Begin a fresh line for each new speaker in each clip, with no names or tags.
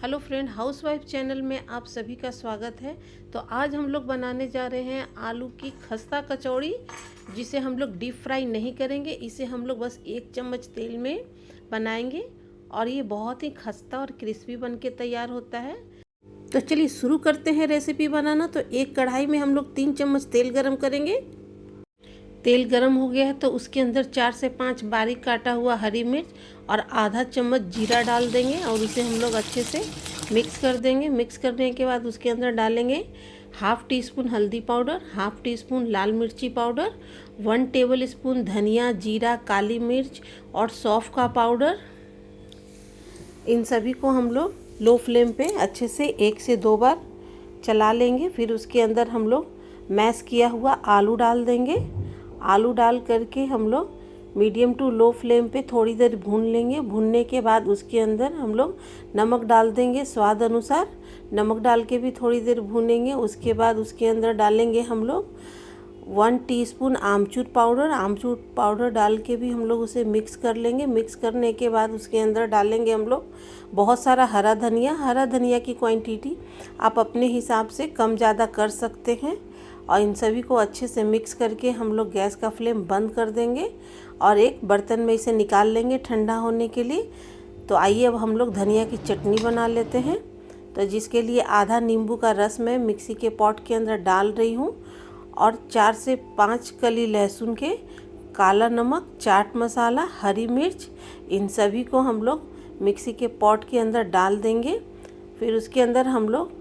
Hello friend, housewife channel में आप सभी का स्वागत है। तो आज हम लोग बनाने जा रहे हैं आलू की खस्ता कचौड़ी, जिसे हम लोग डीप फ्राई नहीं करेंगे। इसे हम लोग बस 1 चम्मच तेल में बनाएंगे और ये बहुत ही खस्ता और क्रिस्पी बन के तैयार होता है। तो चलिए शुरू करते हैं रेसिपी बनाना। तो एक कढ़ाई में हम लोग 3 चम्मच तेल गरम करेंगे। तेल गरम हो गया है तो उसके अंदर 4 से 5 बारीक काटा हुआ हरी मिर्च और आधा चम्मच जीरा डाल देंगे और उसे हम लोग अच्छे से मिक्स कर देंगे। मिक्स करने के बाद उसके अंदर डालेंगे हाफ़ टी स्पून हल्दी पाउडर, हाफ़ टी स्पून लाल मिर्ची पाउडर, 1 टेबल स्पून धनिया, जीरा, काली मिर्च और सौंफ का पाउडर। इन सभी को हम लोग लो फ्लेम पे अच्छे से 1 से 2 बार चला लेंगे। फिर उसके अंदर हम लोग मैश किया हुआ आलू डाल देंगे। आलू डाल करके हम लोग मीडियम टू लो फ्लेम पे थोड़ी देर भून लेंगे। भूनने के बाद उसके अंदर हम लोग नमक डाल देंगे स्वाद अनुसार। नमक डाल के भी थोड़ी देर भूनेंगे। उसके बाद उसके अंदर डालेंगे हम लोग 1 टीस्पून आमचूर पाउडर। आमचूर पाउडर डाल के भी हम लोग उसे मिक्स कर लेंगे। मिक्स करने के बाद उसके अंदर डालेंगे हम लोग बहुत सारा हरा धनिया। हरा धनिया की क्वांटिटी आप अपने हिसाब से कम ज़्यादा कर सकते हैं। और इन सभी को अच्छे से मिक्स करके हम लोग गैस का फ्लेम बंद कर देंगे और एक बर्तन में इसे निकाल लेंगे ठंडा होने के लिए। तो आइए अब हम लोग धनिया की चटनी बना लेते हैं। तो जिसके लिए आधा नींबू का रस मैं मिक्सी के पॉट के अंदर डाल रही हूँ और 4 से 5 कली लहसुन के, काला नमक, चाट मसाला, हरी मिर्च, इन सभी को हम लोग मिक्सी के पॉट के अंदर डाल देंगे। फिर उसके अंदर हम लोग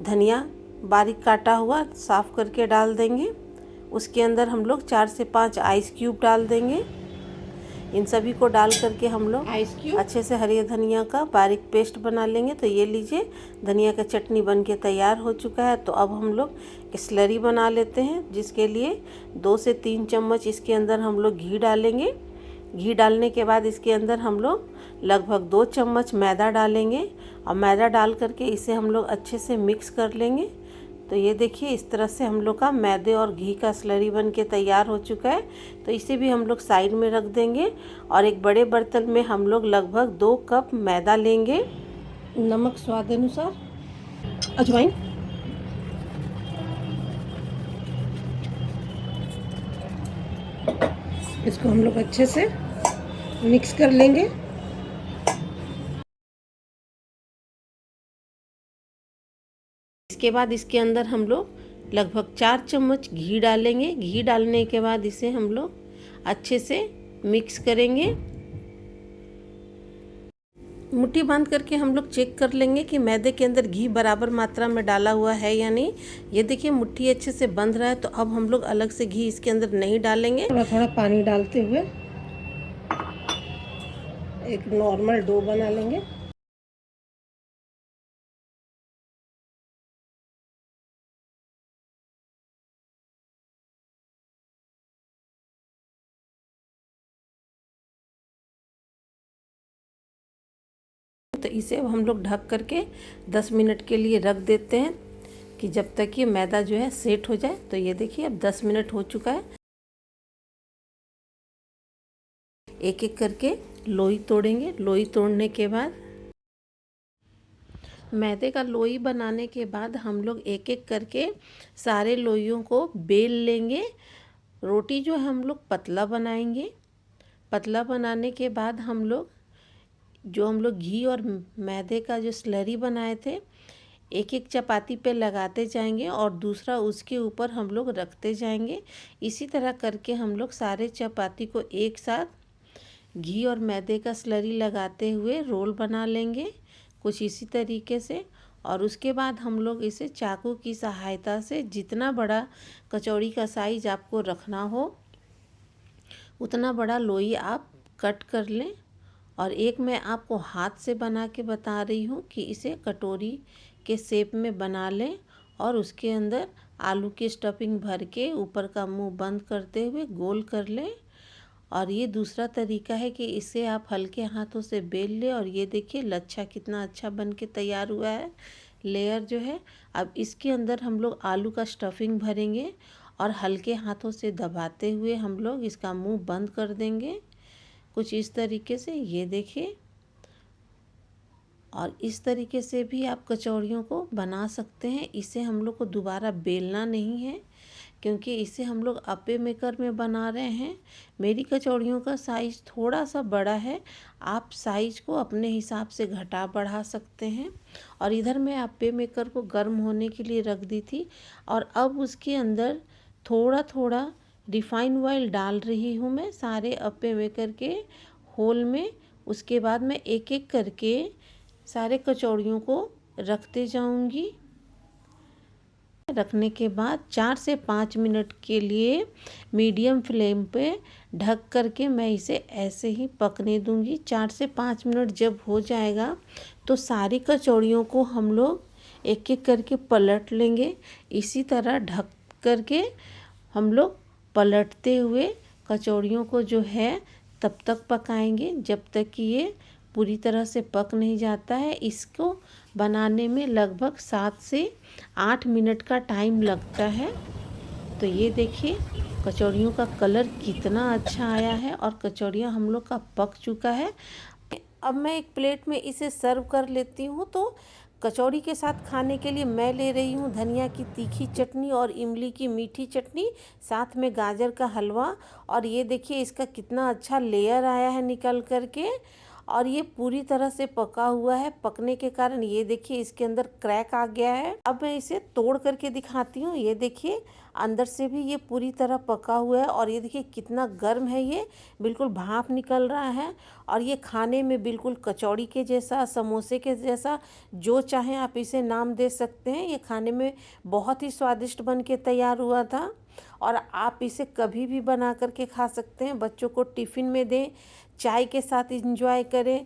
धनिया बारीक काटा हुआ साफ़ करके डाल देंगे। उसके अंदर हम लोग 4 से 5 आइस क्यूब डाल देंगे। इन सभी को डाल करके हम लोग अच्छे से हरी धनिया का बारीक पेस्ट बना लेंगे। तो ये लीजिए, धनिया का चटनी बन के तैयार हो चुका है। तो अब हम लोग स्लरी बना लेते हैं, जिसके लिए 2 से 3 चम्मच इसके अंदर हम लोग घी डालेंगे। घी डालने के बाद इसके अंदर हम लोग लगभग 2 चम्मच मैदा डालेंगे और मैदा डाल करके इसे हम लोग अच्छे से मिक्स कर लेंगे। तो ये देखिए, इस तरह से हम लोग का मैदे और घी का स्लरी बन के तैयार हो चुका है। तो इसे भी हम लोग साइड में रख देंगे और एक बड़े बर्तन में हम लोग लगभग 2 कप मैदा लेंगे। नमक स्वाद अनुसार, अजवाइन, इसको हम लोग अच्छे से मिक्स कर लेंगे। इसके बाद इसके अंदर हम लोग लगभग 4 चम्मच घी डालेंगे। घी डालने के बाद इसे हम लोग अच्छे से मिक्स करेंगे। मुट्ठी बांध करके हम लोग चेक कर लेंगे कि मैदे के अंदर घी बराबर मात्रा में डाला हुआ है या नहीं। ये देखिए, मुट्ठी अच्छे से बंध रहा है। तो अब हम लोग अलग से घी इसके अंदर नहीं डालेंगे। थोड़ा थोड़ा पानी डालते हुए एक नॉर्मल डो बना लेंगे। तो इसे अब हम लोग ढक करके 10 मिनट के लिए रख देते हैं कि जब तक ये मैदा जो है सेट हो जाए। तो ये देखिए, अब 10 मिनट हो चुका है। एक एक करके लोई तोड़ेंगे। लोई तोड़ने के बाद मैदे का लोई बनाने के बाद हम लोग एक एक करके सारे लोइयों को बेल लेंगे। रोटी जो है हम लोग पतला बनाएंगे। पतला बनाने के बाद हम लोग घी और मैदे का जो स्लरी बनाए थे, एक एक चपाती पे लगाते जाएंगे और दूसरा उसके ऊपर हम लोग रखते जाएंगे। इसी तरह करके हम लोग सारे चपाती को एक साथ घी और मैदे का स्लरी लगाते हुए रोल बना लेंगे, कुछ इसी तरीके से। और उसके बाद हम लोग इसे चाकू की सहायता से जितना बड़ा कचौड़ी का साइज आपको रखना हो उतना बड़ा लोई आप कट कर लें। और एक मैं आपको हाथ से बना के बता रही हूँ कि इसे कटोरी के शेप में बना लें और उसके अंदर आलू की स्टफिंग भर के ऊपर का मुंह बंद करते हुए गोल कर लें। और ये दूसरा तरीका है कि इसे आप हल्के हाथों से बेल लें। और ये देखिए, लच्छा कितना अच्छा बन के तैयार हुआ है, लेयर जो है। अब इसके अंदर हम लोग आलू का स्टफिंग भरेंगे और हल्के हाथों से दबाते हुए हम लोग इसका मुंह बंद कर देंगे, कुछ इस तरीके से। ये देखिए, और इस तरीके से भी आप कचौड़ियों को बना सकते हैं। इसे हम लोग को दोबारा बेलना नहीं है, क्योंकि इसे हम लोग अप्पे मेकर में बना रहे हैं। मेरी कचौड़ियों का साइज़ थोड़ा सा बड़ा है, आप साइज़ को अपने हिसाब से घटा बढ़ा सकते हैं। और इधर मैं अप्पे मेकर को गर्म होने के लिए रख दी थी, और अब उसके अंदर थोड़ा थोड़ा रिफाइंड ऑयल डाल रही हूँ मैं सारे अप्पे मेकर के होल में। उसके बाद मैं एक एक करके सारे कचौड़ियों को रखते जाऊंगी। रखने के बाद 4 से 5 मिनट के लिए मीडियम फ्लेम पे ढक करके मैं इसे ऐसे ही पकने दूंगी। 4 से 5 मिनट जब हो जाएगा तो सारी कचौड़ियों को हम लोग एक एक करके पलट लेंगे। इसी तरह ढक करके हम लोग पलटते हुए कचौड़ियों को जो है तब तक पकाएंगे जब तक कि ये पूरी तरह से पक नहीं जाता है। इसको बनाने में लगभग 7 से 8 मिनट का टाइम लगता है। तो ये देखिए कचौड़ियों का कलर कितना अच्छा आया है और कचौड़ियाँ हम लोग का पक चुका है। अब मैं एक प्लेट में इसे सर्व कर लेती हूँ। तो कचौड़ी के साथ खाने के लिए मैं ले रही हूँ धनिया की तीखी चटनी और इमली की मीठी चटनी, साथ में गाजर का हलवा। और ये देखिए इसका कितना अच्छा लेयर आया है निकल करके, और ये पूरी तरह से पका हुआ है। पकने के कारण ये देखिए इसके अंदर क्रैक आ गया है। अब मैं इसे तोड़ करके दिखाती हूँ। ये देखिए अंदर से भी ये पूरी तरह पका हुआ है, और ये देखिए कितना गर्म है, ये बिल्कुल भाप निकल रहा है। और ये खाने में बिल्कुल कचौड़ी के जैसा, समोसे के जैसा, जो चाहें आप इसे नाम दे सकते हैं। ये खाने में बहुत ही स्वादिष्ट बन के तैयार हुआ था, और आप इसे कभी भी बना करके खा सकते हैं। बच्चों को टिफ़िन में दें, चाय के साथ एंजॉय करें।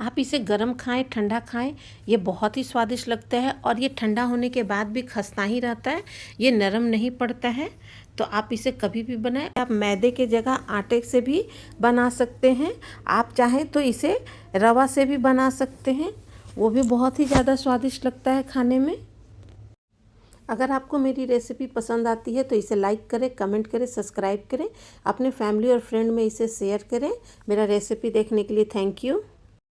आप इसे गरम खाएं, ठंडा खाएं, ये बहुत ही स्वादिष्ट लगता है। और ये ठंडा होने के बाद भी खस्ता ही रहता है, ये नरम नहीं पड़ता है। तो आप इसे कभी भी बनाएं। आप मैदे के जगह आटे से भी बना सकते हैं। आप चाहें तो इसे रवा से भी बना सकते हैं, वो भी बहुत ही ज़्यादा स्वादिष्ट लगता है खाने में। अगर आपको मेरी रेसिपी पसंद आती है तो इसे लाइक करें, कमेंट करें, सब्सक्राइब करें, अपने फैमिली और फ्रेंड में इसे शेयर करें। मेरा रेसिपी देखने के लिए थैंक यू।